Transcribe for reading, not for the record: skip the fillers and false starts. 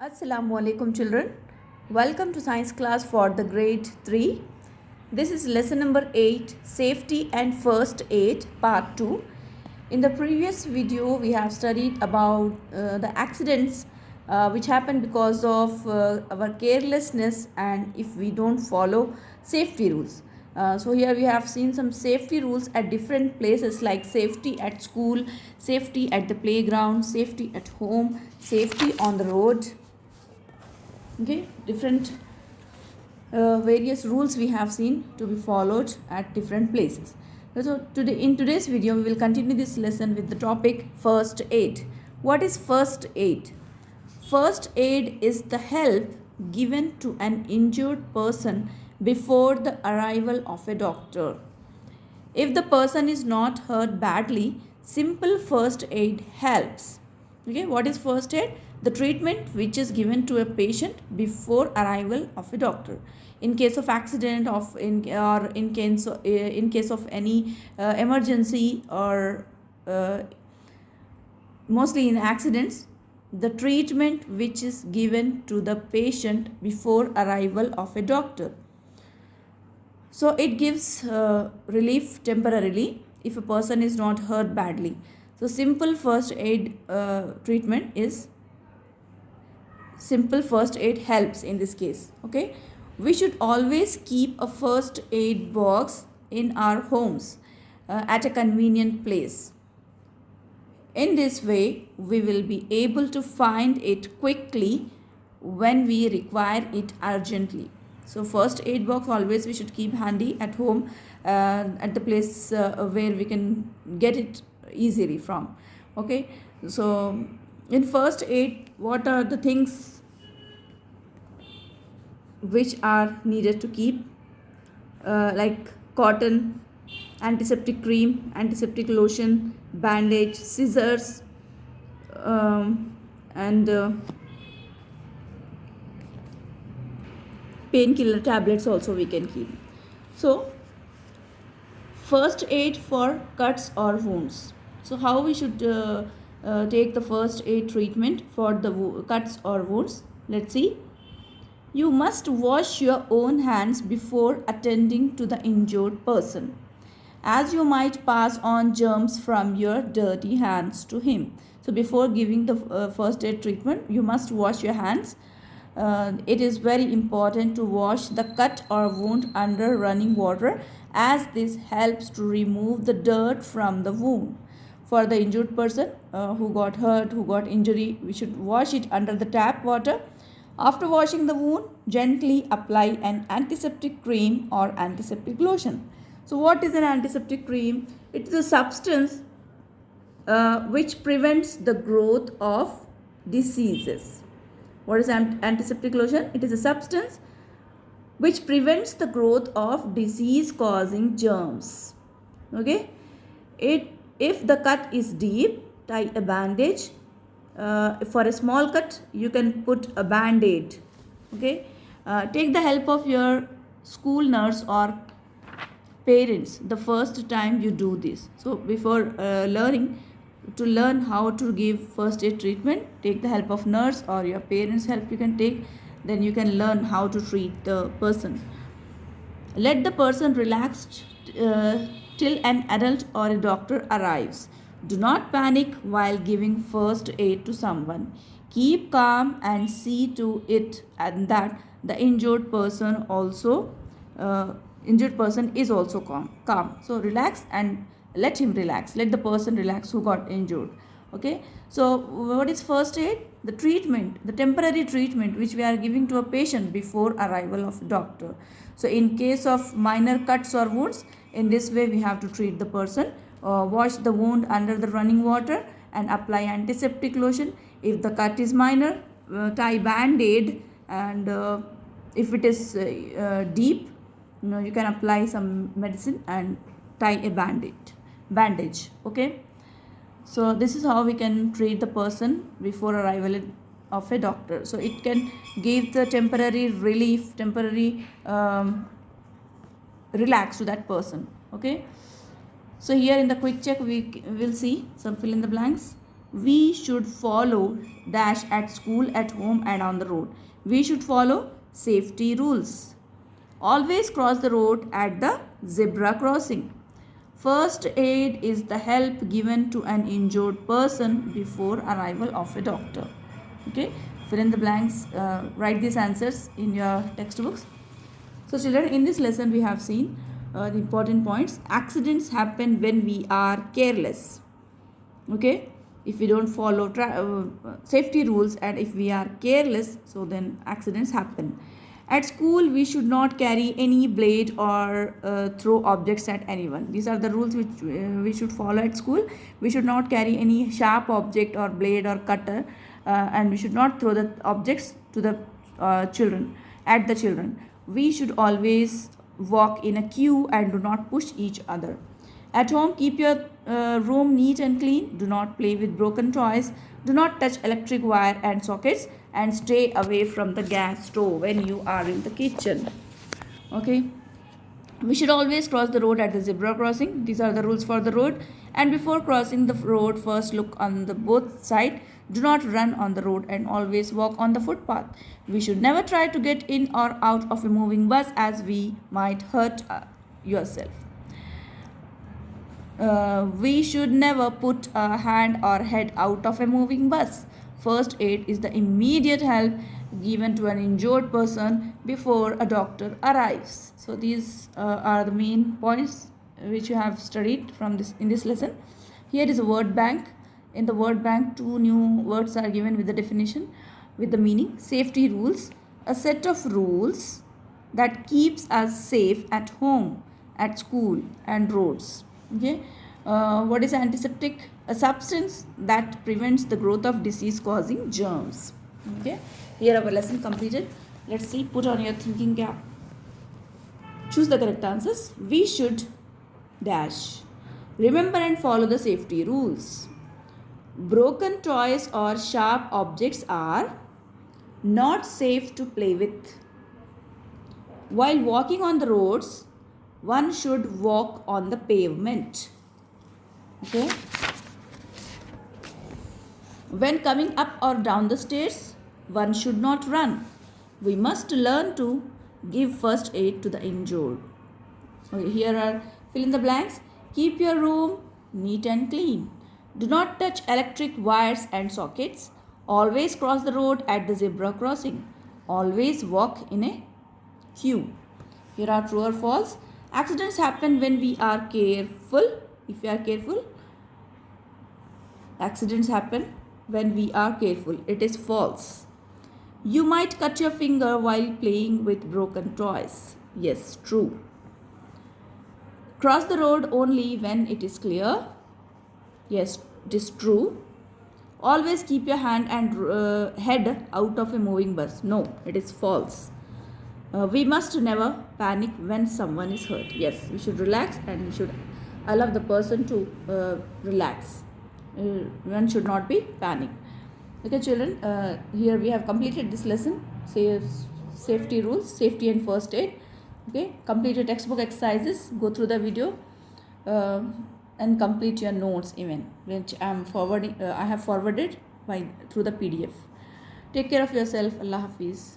Assalamu alaikum children. Welcome to science class for the grade 3. This is lesson number 8, safety and first aid part 2. In the previous video we have studied about the accidents which happen because of our carelessness and if we don't follow safety rules. So here we have seen some safety rules at different places like safety at school, safety at the playground, safety at home, safety on the road. Okay, different various rules we have seen to be followed at different places. So in today's video we will continue this lesson with the topic first aid. What is first aid? First aid is the help given to an injured person before the arrival of a doctor. If the person is not hurt badly, simple first aid helps. Okay, what is first aid? The treatment which is given to a patient before arrival of a doctor. In case of accident, in case of any emergency or mostly in accidents, the treatment which is given to the patient before arrival of a doctor. So it gives relief temporarily if a person is not hurt badly. So simple first aid treatment is simple first aid helps in this case. Okay, we should always keep a first aid box in our homes at a convenient place. In this way we will be able to find it quickly when we require it urgently. So first aid box always we should keep handy at home at the place where we can get it easily from. Okay, so in first aid what are the things which are needed to keep? Like cotton, antiseptic cream, antiseptic lotion, bandage, scissors, and painkiller tablets also we can keep. So first aid for cuts or wounds. So how we should take the first aid treatment for the cuts or wounds? Let's see. You must wash your own hands before attending to the injured person, as you might pass on germs from your dirty hands to him. So before giving the first aid treatment, you must wash your hands. It is very important to wash the cut or wound under running water, as this helps to remove the dirt from the wound. For the injured person who got hurt, who got injury, we should wash it under the tap water. After washing the wound, gently apply an antiseptic cream or antiseptic lotion. So what is an antiseptic cream? It is a substance which prevents the growth of diseases. What is antiseptic lotion? It is a substance which prevents the growth of disease causing germs. Okay, if the cut is deep, tie a bandage. For a small cut you can put a band-aid. Okay, take the help of your school nurse or parents the first time you do this. So before learn how to give first aid treatment, take the help of nurse or your parents help you can take, then you can learn how to treat the person. Let the person relax till an adult or a doctor arrives. Do not panic while giving first aid to someone. Keep calm and see to it and that the injured person is also calm. So relax and let him relax. Let the person relax who got injured. Okay. So what is first aid? The treatment, the temporary treatment which we are giving to a patient before arrival of doctor. So in case of minor cuts or wounds, in this way we have to treat the person. Wash the wound under the running water and apply antiseptic lotion. If the cut is minor, tie band-aid, and if it is deep, you can apply some medicine and tie a bandage. Okay, so this is how we can treat the person before arrival of a doctor. So it can give the temporary relief, temporary relax to that person. Okay, so here in the quick check we will see some fill in the blanks. we should follow dash at school, at home, and on the road. We should follow safety rules. Always cross the road at the zebra crossing. First aid is the help given to an injured person before arrival of a doctor. Okay, fill in the blanks, write these answers in your textbooks. So children, in this lesson we have seen the important points. Accidents happen when we are careless. Okay, if we don't follow safety rules and if we are careless, so then accidents happen. At school we should not carry any blade or throw objects at anyone. These are the rules which we should follow at school. We should not carry any sharp object or blade or cutter, and we should not throw the objects to the children, at the children. We should always walk in a queue and do not push each other. At home, keep your room neat and clean. Do not play with broken toys. Do not touch electric wire and sockets, and stay away from the gas stove when you are in the kitchen. Okay. We should always cross the road at the zebra crossing. These are the rules for the road. And before crossing the road, first look on the both side. Do not run on the road and always walk on the footpath. We should never try to get in or out of a moving bus, as we might hurt yourself. We should never put a hand or head out of a moving bus. First aid is the immediate help given to an injured person before a doctor arrives. So these are the main points which you have studied from this in this lesson. Here is a word bank. In the word bank, 2 new words are given with the definition, with the meaning. Safety rules, a set of rules that keeps us safe at home, at school, and roads. Okay. What is antiseptic? A substance that prevents the growth of disease causing germs. Okay. Here our lesson completed. Let's see. Put on your thinking cap. Choose the correct answers. We should dash. Remember and follow the safety rules. Broken toys or sharp objects are not safe to play with. While walking on the roads, one should walk on the pavement. Okay. When coming up or down the stairs, one should not run. We must learn to give first aid to the injured. Okay, here are fill in the blanks. Keep your room neat and clean. Do not touch electric wires and sockets. Always cross the road at the zebra crossing. Always walk in a queue. Here are true or false. Accidents happen when we are careful. If we are careful, accidents happen when we are careful. It is false. You might cut your finger while playing with broken toys. Yes, true. Cross the road only when it is clear. Yes, it is true. Always keep your hand and head out of a moving bus. No, it is false. We must never panic when someone is hurt. Yes, we should relax and we should allow the person to relax. One should not be panic. Okay, children, here we have completed this lesson. Say safety rules, safety and first aid. Okay, complete your textbook exercises. Go through the video and complete your notes even, which I have forwarded through the PDF. Take care of yourself. Allah Hafiz.